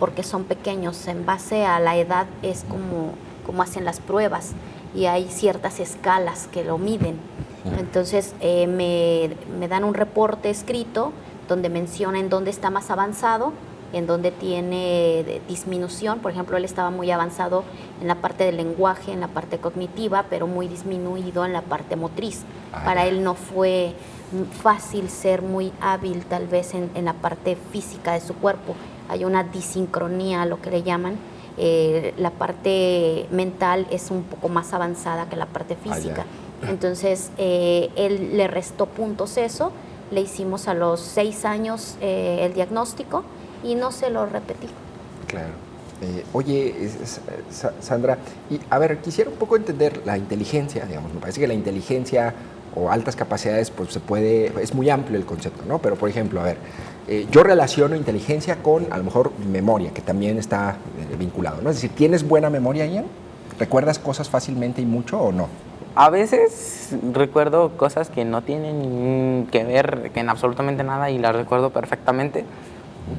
porque son pequeños. En base a la edad es como hacen las pruebas y hay ciertas escalas que lo miden. Entonces me dan un reporte escrito donde menciona en dónde está más avanzado, en donde tiene disminución. Por ejemplo, él estaba muy avanzado en la parte del lenguaje, en la parte cognitiva, pero muy disminuido en la parte motriz. Para él no fue fácil ser muy hábil tal vez en la parte física de su cuerpo. Hay una disincronía, lo que le llaman. La parte mental es un poco más avanzada que la parte física. Entonces, él le restó puntos eso. Le hicimos a los 6 años el diagnóstico y no se lo repetí. Claro. Oye, Sandra, y a ver, quisiera un poco entender la inteligencia, digamos. Me parece que la inteligencia o altas capacidades, pues es muy amplio el concepto, ¿no? Pero, por ejemplo, a ver, yo relaciono inteligencia con, a lo mejor, memoria, que también está vinculado, ¿no? Es decir, ¿tienes buena memoria, Ian? ¿Recuerdas cosas fácilmente y mucho o no? A veces recuerdo cosas que no tienen que ver en absolutamente nada y las recuerdo perfectamente,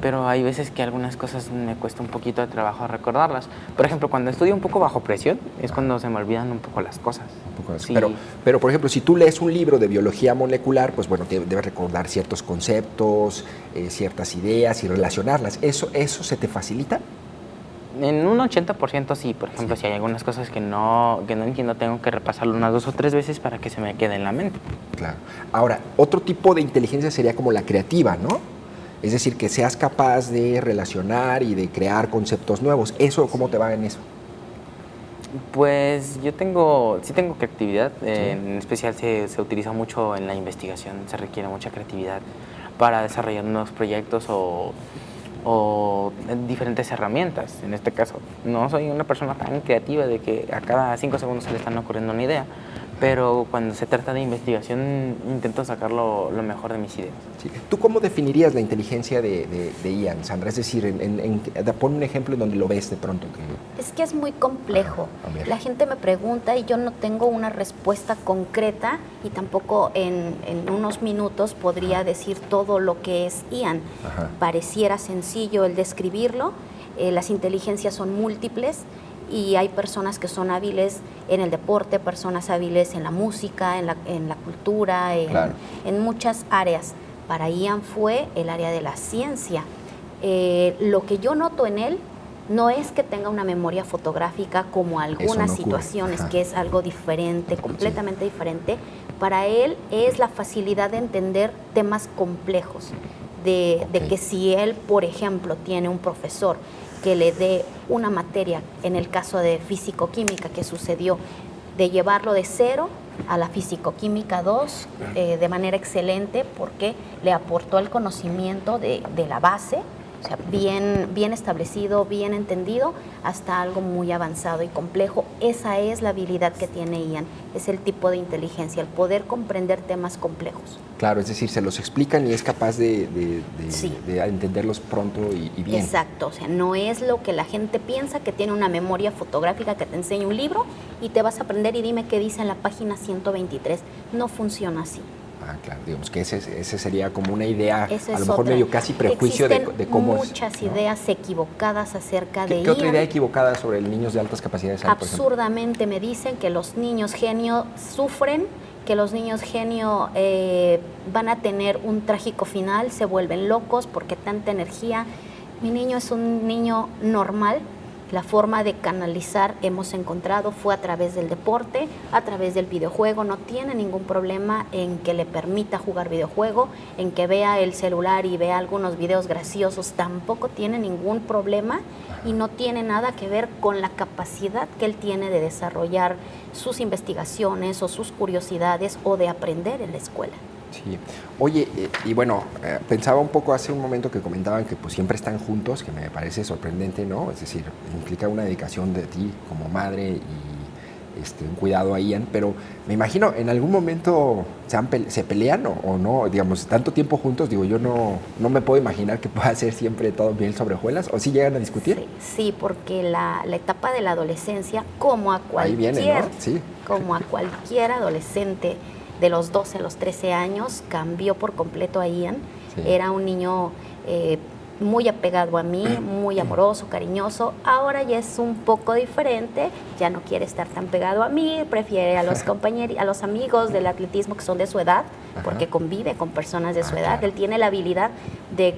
pero hay veces que algunas cosas me cuesta un poquito de trabajo recordarlas. Por ejemplo, cuando estudio un poco bajo presión es cuando se me olvidan un poco las cosas. Sí. Pero, por ejemplo, si tú lees un libro de biología molecular, pues bueno, debes recordar ciertos conceptos, ciertas ideas y relacionarlas. ¿Eso se te facilita? En un 80% sí. Por ejemplo, si hay algunas cosas que no entiendo, tengo que repasarlo unas 2 o 3 veces para que se me quede en la mente. Claro. Ahora, otro tipo de inteligencia sería como la creativa, ¿no? Es decir, que seas capaz de relacionar y de crear conceptos nuevos. ¿Cómo te va en eso? Pues yo sí tengo creatividad, en especial se utiliza mucho en la investigación, se requiere mucha creatividad para desarrollar nuevos proyectos o diferentes herramientas. En este caso, no soy una persona tan creativa de que a cada 5 segundos se le están ocurriendo una idea, pero cuando se trata de investigación intento sacar lo mejor de mis ideas. Sí. ¿Tú cómo definirías la inteligencia de Ian, Sandra? Es decir, pon un ejemplo en donde lo ves de pronto. Es que es muy complejo. La gente me pregunta y yo no tengo una respuesta concreta y tampoco en unos minutos podría decir todo lo que es Ian. Pareciera sencillo el describirlo. Las inteligencias son múltiples y hay personas que son hábiles en el deporte, personas hábiles en la música, en la cultura, en muchas áreas. Para Ian fue el área de la ciencia. Lo que yo noto en él no es que tenga una memoria fotográfica como algunas situaciones, que es algo diferente, completamente diferente. Para él es la facilidad de entender temas complejos, de que si él, por ejemplo, tiene un profesor que le dé una materia, en el caso de físico-química que sucedió, de llevarlo de 0 a la físico-química 2 de manera excelente porque le aportó el conocimiento de la base, o sea, bien establecido, bien entendido, hasta algo muy avanzado y complejo. Esa es la habilidad que tiene Ian, es el tipo de inteligencia, el poder comprender temas complejos. Claro, es decir, se los explican y es capaz de entenderlos pronto y bien. Exacto, o sea, no es lo que la gente piensa, que tiene una memoria fotográfica que te enseña un libro y te vas a aprender y dime qué dice en la página 123. No funciona así. Claro, digamos que ese sería como una idea, a lo mejor medio casi prejuicio de cómo es. Existen muchas ideas equivocadas acerca de Ian. ¿Qué otra idea equivocada sobre los niños de altas capacidades hay, Absurdamente me dicen que los niños genio sufren, que los niños genio van a tener un trágico final, se vuelven locos porque tanta energía. Mi niño es un niño normal. La forma de canalizar hemos encontrado fue a través del deporte, a través del videojuego. No tiene ningún problema en que le permita jugar videojuego, en que vea el celular y vea algunos videos graciosos. Tampoco tiene ningún problema y no tiene nada que ver con la capacidad que él tiene de desarrollar sus investigaciones o sus curiosidades o de aprender en la escuela. Sí. Oye, y bueno, pensaba un poco hace un momento que comentaban que pues siempre están juntos, que me parece sorprendente, ¿no? Es decir, implica una dedicación de ti como madre y un cuidado a Ian, pero me imagino, ¿en algún momento se pelean o no? Digamos, tanto tiempo juntos, digo, yo no me puedo imaginar que pueda ser siempre todo miel sobre hojuelas, ¿o sí llegan a discutir? Sí, porque la etapa de la adolescencia, como a cualquier, ahí viene, ¿no? Sí. Como a cualquier adolescente, de los 12 a los 13 años, cambió por completo a Ian. Sí. Era un niño muy apegado a mí, muy amoroso, cariñoso. Ahora ya es un poco diferente, ya no quiere estar tan pegado a mí, prefiere a los compañeros, a los amigos del atletismo que son de su edad, porque convive con personas de su edad. Claro. Él tiene la habilidad de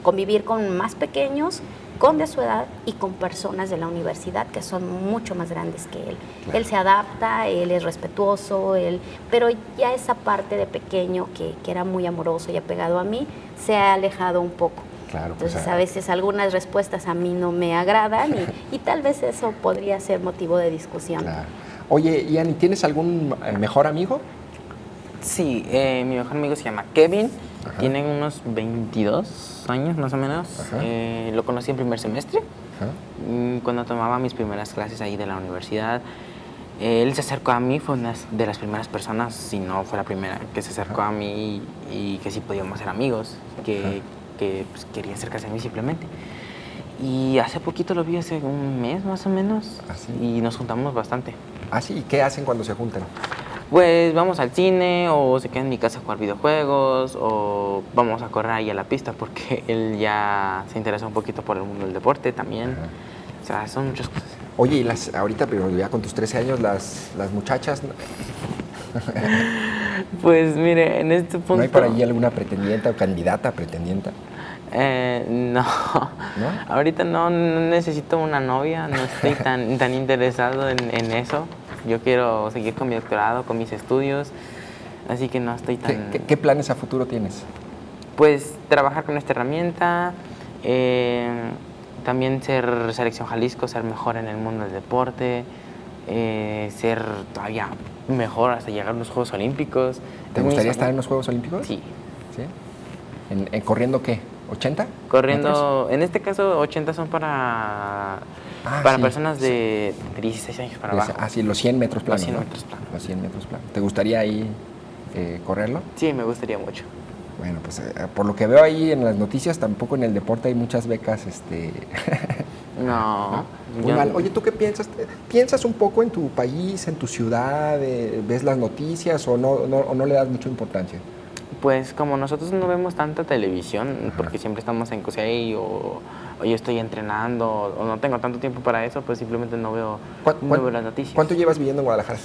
convivir con más pequeños, con de su edad y con personas de la universidad que son mucho más grandes que él. Claro. Él se adapta, él es respetuoso, pero ya esa parte de pequeño que era muy amoroso y apegado a mí se ha alejado un poco. Claro, entonces a veces algunas respuestas a mí no me agradan y tal vez eso podría ser motivo de discusión. Claro. Oye, Ian, ¿tienes algún mejor amigo? Sí, mi mejor amigo se llama Kevin. Tiene unos 22 años más o menos. Lo conocí en primer semestre, cuando tomaba mis primeras clases ahí de la universidad. Él se acercó a mí, fue una de las primeras personas, si no fue la primera, que se acercó a mí y que sí podíamos ser amigos, que pues, quería acercarse a mí simplemente. Y hace poquito lo vi, hace un mes más o menos, y nos juntamos bastante. ¿Ah, sí? ¿Y qué hacen cuando se juntan? Pues vamos al cine, o se queda en mi casa a jugar videojuegos, o vamos a correr ahí a la pista, porque él ya se interesa un poquito por el mundo del deporte también. O sea, son muchas cosas. Oye, y ahorita, pero ya con tus 13 años, las muchachas... Pues mire, en este punto... ¿No hay por allí alguna pretendienta o candidata a pretendienta? No. Ahorita no necesito una novia, no estoy tan interesado en eso. Yo quiero seguir con mi doctorado, con mis estudios, así que no estoy tan... ¿Qué planes a futuro tienes? Pues trabajar con esta herramienta, también ser Selección Jalisco, ser mejor en el mundo del deporte, ser todavía mejor hasta llegar a los Juegos Olímpicos. ¿Te gustaría estar en los Juegos Olímpicos? Sí. ¿En corriendo qué? ¿80? Corriendo, ¿metros? En este caso 80 son para para sí, personas de 16 años para abajo. Sí, los 100 metros planos. Los 100 ¿no? metros planos. Los 100 metros planos. ¿Te gustaría ahí correrlo? Sí, me gustaría mucho. Bueno, pues por lo que veo ahí en las noticias, tampoco en el deporte hay muchas becas. No. Muy mal. Oye, ¿tú qué piensas? ¿Piensas un poco en tu país, en tu ciudad? ¿Ves las noticias o no le das mucha importancia? Pues como nosotros no vemos tanta televisión, porque siempre estamos en CUSEI o yo estoy entrenando o no tengo tanto tiempo para eso, pues simplemente no veo las noticias. ¿Cuánto llevas viviendo en Guadalajara?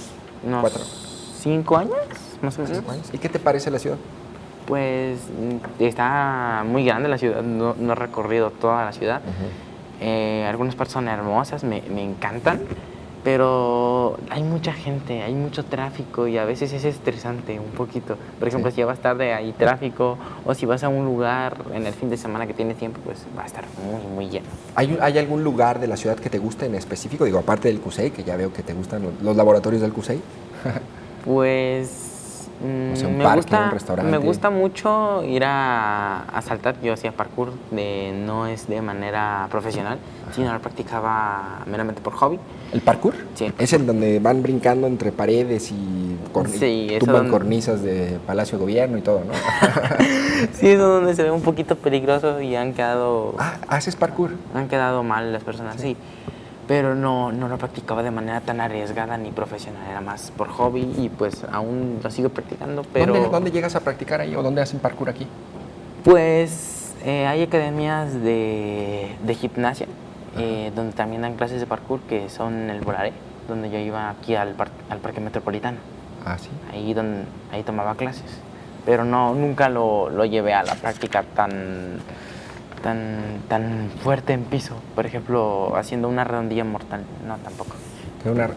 Unos 4. 5 años, más o menos. 5 años. ¿Y qué te parece la ciudad? Pues está muy grande la ciudad, no he recorrido toda la ciudad. Algunas partes son hermosas, me encantan, pero hay mucha gente, hay mucho tráfico y a veces es estresante un poquito. Por ejemplo, si vas tarde hay tráfico, o si vas a un lugar en el fin de semana que tienes tiempo, pues va a estar muy, muy lleno. ¿Hay algún lugar de la ciudad que te guste en específico? Digo, aparte del CUSEI, que ya veo que te gustan los laboratorios del CUSEI. Pues o sea, un parque, un restaurante. Me gusta mucho ir a saltar. Yo hacía parkour, no es de manera profesional, sino lo practicaba meramente por hobby. ¿El parkour? Sí. Es el donde van brincando entre paredes y tumban cornisas de Palacio de Gobierno y todo, ¿no? Sí, eso es donde se ve un poquito peligroso y han quedado... ¿haces parkour? Han quedado mal las personas, sí. Pero no lo practicaba de manera tan arriesgada ni profesional, era más por hobby y pues aún lo sigo practicando, pero... ¿Dónde llegas a practicar ahí o dónde hacen parkour aquí? Pues hay academias de gimnasia, donde también dan clases de parkour, que son el Volaré, donde yo iba aquí al Parque Metropolitano. Ah, sí. Ahí tomaba clases, pero nunca lo llevé a la práctica tan fuerte en piso. Por ejemplo, haciendo una redondilla mortal, no, tampoco.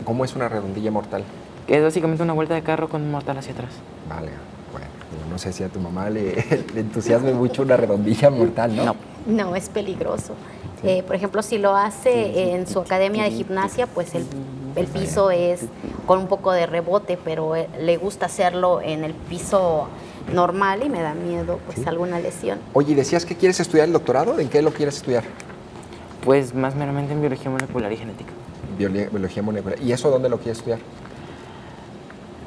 ¿Cómo es una redondilla mortal? Es básicamente una vuelta de carro con un mortal hacia atrás. Vale, bueno, no sé si a tu mamá le entusiasme mucho una redondilla mortal, ¿no? No, es peligroso. Sí. Por ejemplo, si lo hace en su academia de gimnasia, pues el piso es con un poco de rebote, pero le gusta hacerlo en el piso normal y me da miedo pues alguna lesión. Oye, ¿decías que quieres estudiar el doctorado? ¿En qué lo quieres estudiar? Pues más meramente en biología molecular y genética. Biología molecular. ¿Y eso dónde lo quieres estudiar?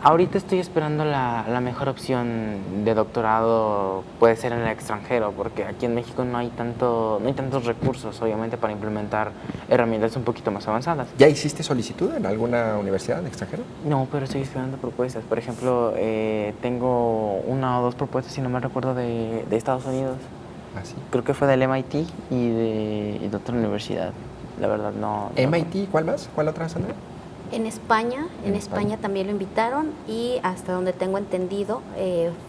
Ahorita estoy esperando la mejor opción de doctorado, puede ser en el extranjero, porque aquí en México no hay tantos recursos, obviamente, para implementar herramientas un poquito más avanzadas. ¿Ya hiciste solicitud en alguna universidad en extranjero? No, pero estoy esperando propuestas. Por ejemplo, tengo 1 o 2 propuestas, si no me recuerdo, de Estados Unidos. ¿Ah, sí? Creo que fue del MIT y de otra universidad. La verdad, no. ¿MIT? ¿Cuál más? ¿Cuál otra, Sandra? En España también lo invitaron y hasta donde tengo entendido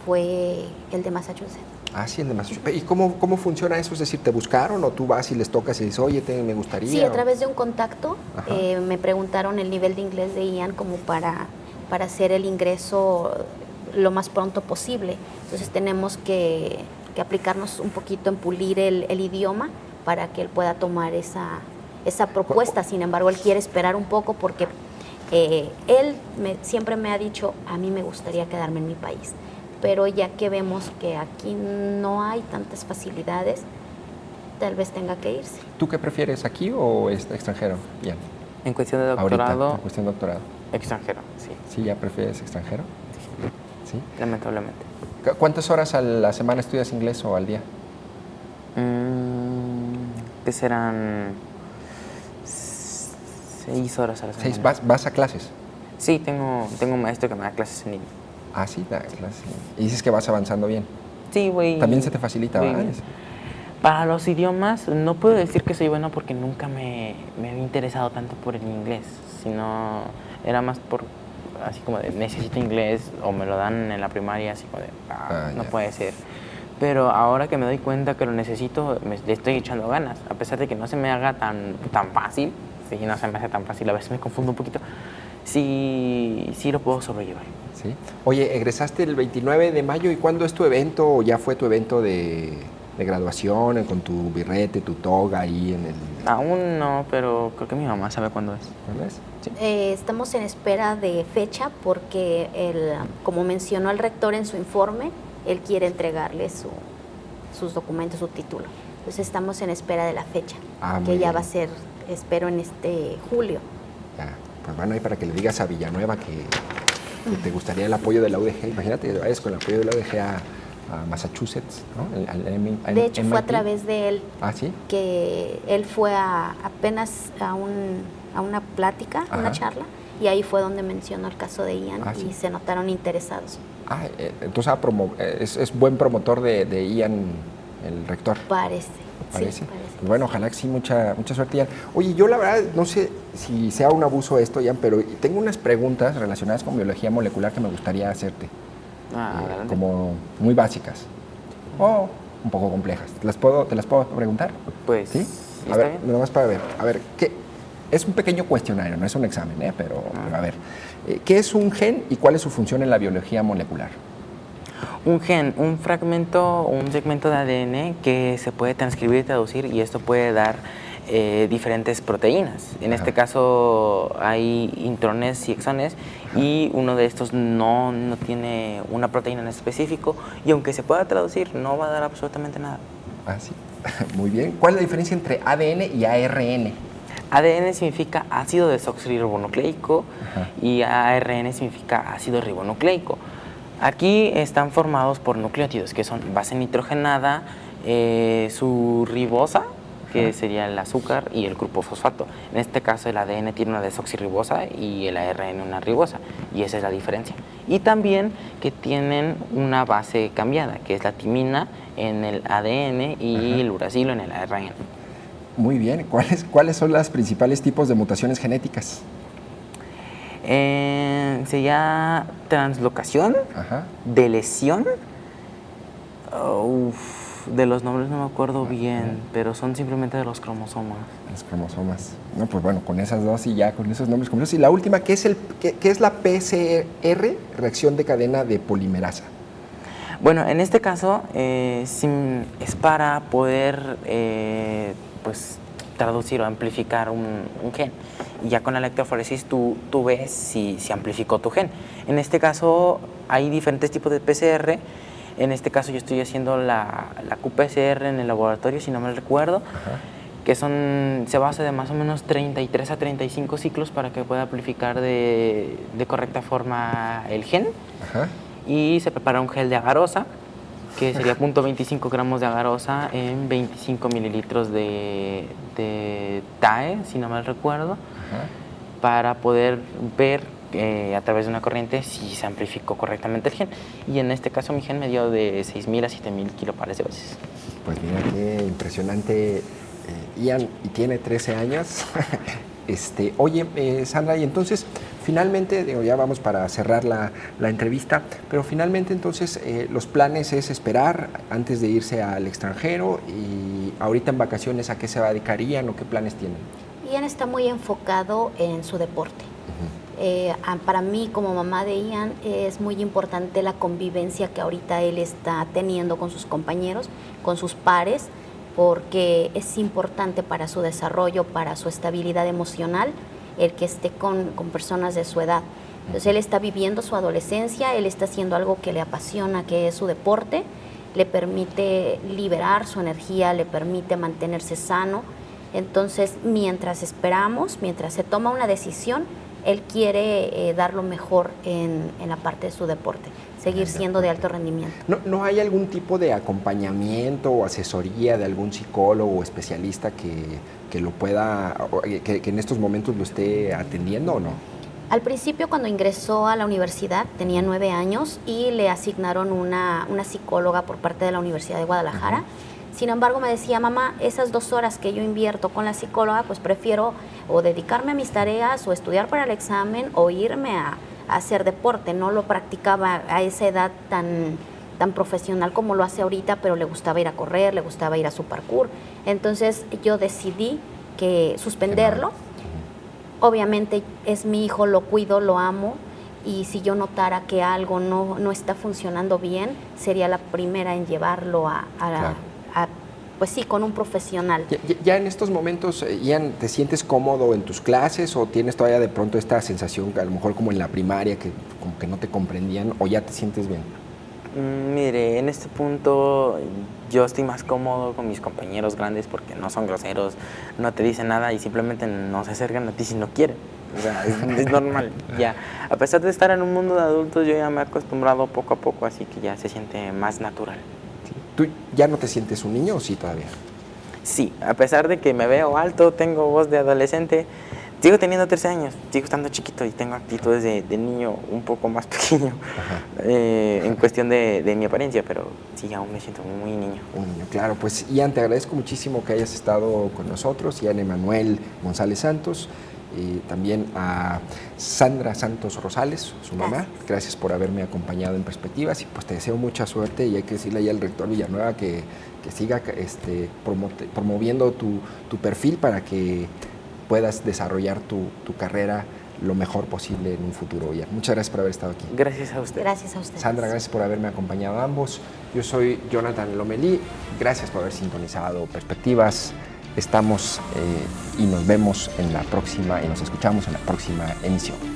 fue el de Massachusetts. Ah, sí, el de Massachusetts. ¿Y cómo funciona eso? Es decir, ¿te buscaron o tú vas y les tocas y dices, oye, me gustaría? Sí, a través de un contacto me preguntaron el nivel de inglés de Ian como para hacer el ingreso lo más pronto posible. Entonces tenemos que aplicarnos un poquito en pulir el idioma para que él pueda tomar esa propuesta. Sin embargo, él quiere esperar un poco porque él siempre me ha dicho, a mí me gustaría quedarme en mi país, pero ya que vemos que aquí no hay tantas facilidades, tal vez tenga que irse. ¿Tú qué prefieres, aquí o extranjero? Bien. En cuestión de doctorado... Ahorita, en cuestión de doctorado. Extranjero, sí. ¿Sí, ya prefieres extranjero? Sí. Lamentablemente. ¿Cuántas horas a la semana estudias inglés o al día? ¿Qué serán? 6 horas a la semana. 6. ¿Vas a clases? Sí, tengo un maestro que me da clases en línea. Ah, sí, da clases. Y dices que vas avanzando bien. Sí, güey. También se te facilita, ¿verdad? Para los idiomas, no puedo decir que soy bueno porque nunca me había interesado tanto por el inglés, sino era más por, así como de, necesito inglés, o me lo dan en la primaria, así como de, no puede ser. Pero ahora que me doy cuenta que lo necesito, le estoy echando ganas, a pesar de que no se me haga tan fácil. Sí, no se me hace tan fácil, a veces me confundo un poquito. Sí lo puedo sobrellevar. ¿Sí? Oye, egresaste el 29 de mayo, ¿y cuándo es tu evento? ¿O ya fue tu evento de graduación, con tu birrete, tu toga ahí en el...? Aún no, pero creo que mi mamá sabe cuándo es. ¿Cuándo es? Sí. Estamos en espera de fecha porque, como mencionó el rector en su informe, él quiere entregarle sus documentos, su título. Entonces estamos en espera de la fecha, que ya va a ser espero en este julio. Ya, pues bueno, ahí para que le digas a Villanueva que te gustaría el apoyo de la UDG. Imagínate que vayas con el apoyo de la UDG a Massachusetts, ¿no? De hecho, fue a través de él. ¿Ah, sí? Que él fue apenas a una plática, a una charla, y ahí fue donde mencionó el caso de Ian y ¿sí? se notaron interesados. Entonces es buen promotor de Ian, el rector. Parece. Sí, parece. Pues bueno, ojalá que sí, mucha suerte, Ian. Oye, yo la verdad no sé si sea un abuso esto, Ian, pero tengo unas preguntas relacionadas con biología molecular que me gustaría hacerte. Como muy básicas o un poco complejas. ¿Te las puedo preguntar? Pues, ¿sí? A ver, nada más para ver. A ver, ¿qué? Es un pequeño cuestionario, no es un examen, pero a ver. ¿Qué es un gen y cuál es su función en la biología molecular? Un gen, un fragmento, un segmento de ADN que se puede transcribir y traducir, y esto puede dar diferentes proteínas. En este caso hay intrones y exones, y uno de estos no tiene una proteína en específico, y aunque se pueda traducir, no va a dar absolutamente nada. Ah, sí. Muy bien. ¿Cuál es la diferencia entre ADN y ARN? ADN significa ácido desoxirribonucleico y ARN significa ácido ribonucleico. Aquí están formados por nucleótidos, que son base nitrogenada, su ribosa, que sería el azúcar, y el grupo fosfato. En este caso el ADN tiene una desoxirribosa y el ARN una ribosa, y esa es la diferencia. Y también que tienen una base cambiada, que es la timina en el ADN y el uracilo en el ARN. Muy bien. ¿Cuáles son los principales tipos de mutaciones genéticas? Sería translocación, deleción. De los nombres no me acuerdo bien, pero son simplemente de los cromosomas. Los cromosomas. No, pues bueno, con esas dos y ya con esos nombres completos. Y la última, ¿qué es la PCR, reacción de cadena de polimerasa? Bueno, en este caso es para poder pues traducir o amplificar un gen. Y ya con la electroforesis tú ves si amplificó tu gen. En este caso hay diferentes tipos de PCR. En este caso yo estoy haciendo la qPCR en el laboratorio, si no me recuerdo, que se basa de más o menos 33 a 35 ciclos para que pueda amplificar de correcta forma el gen. Y se prepara un gel de agarosa, que sería 0.25 gramos de agarosa en 25 mililitros de TAE, si no mal recuerdo, para poder ver a través de una corriente si se amplificó correctamente el gen. Y en este caso mi gen me dio de 6.000 a 7.000 kilopares de veces. Pues mira qué impresionante, Ian, y tiene 13 años. Oye, Sandra, y entonces finalmente, ya vamos para cerrar la entrevista, pero finalmente entonces los planes es esperar antes de irse al extranjero, y ahorita en vacaciones, ¿a qué se dedicarían o qué planes tienen? Ian está muy enfocado en su deporte. Para mí, como mamá de Ian, es muy importante la convivencia que ahorita él está teniendo con sus compañeros, con sus pares, porque es importante para su desarrollo, para su estabilidad emocional, el que esté con personas de su edad. Entonces él está viviendo su adolescencia, él está haciendo algo que le apasiona, que es su deporte, le permite liberar su energía, le permite mantenerse sano. Entonces, mientras esperamos, mientras se toma una decisión, él quiere dar lo mejor en la parte de su deporte, seguir siendo de alto rendimiento. ¿No hay algún tipo de acompañamiento o asesoría de algún psicólogo o especialista que lo pueda, que en estos momentos lo esté atendiendo o no? Al principio, cuando ingresó a la universidad, tenía 9 años y le asignaron una psicóloga por parte de la Universidad de Guadalajara. Sin embargo, me decía, mamá, esas 2 horas que yo invierto con la psicóloga, pues prefiero o dedicarme a mis tareas o estudiar para el examen o irme a hacer deporte. No lo practicaba a esa edad tan profesional como lo hace ahorita, pero le gustaba ir a correr, le gustaba ir a su parkour. Entonces yo decidí que suspenderlo. Obviamente es mi hijo, lo cuido, lo amo, y si yo notara que algo no está funcionando bien, sería la primera en llevarlo pues sí, con un profesional. Ya en estos momentos, Ian, ¿te sientes cómodo en tus clases o tienes todavía de pronto esta sensación, a lo mejor como en la primaria, que como que no te comprendían, o ya te sientes bien? Mire, en este punto yo estoy más cómodo con mis compañeros grandes porque no son groseros, no te dicen nada y simplemente no se acercan a ti si no quieren. O sea, es normal. Ya, a pesar de estar en un mundo de adultos, yo ya me he acostumbrado poco a poco, así que ya se siente más natural. ¿Tú ya no te sientes un niño o sí todavía? Sí, a pesar de que me veo alto, tengo voz de adolescente, sigo teniendo 13 años, sigo estando chiquito y tengo actitudes de niño un poco más pequeño en cuestión de mi apariencia, pero sí, aún me siento muy niño. Un niño, claro. Pues Ian, te agradezco muchísimo que hayas estado con nosotros, Ian Emanuel González Santos, también a Sandra Santos Rosales, su mamá. Gracias por haberme acompañado en Perspectivas y pues te deseo mucha suerte y hay que decirle ahí al rector Villanueva que siga promoviendo tu perfil para que puedas desarrollar tu carrera lo mejor posible en un futuro. Ian, muchas gracias por haber estado aquí. Gracias a usted. Gracias a usted. Sandra, gracias por haberme acompañado a ambos. Yo soy Jonathan Lomelí. Gracias por haber sintonizado Perspectivas. Estamos y nos vemos en la próxima y nos escuchamos en la próxima emisión.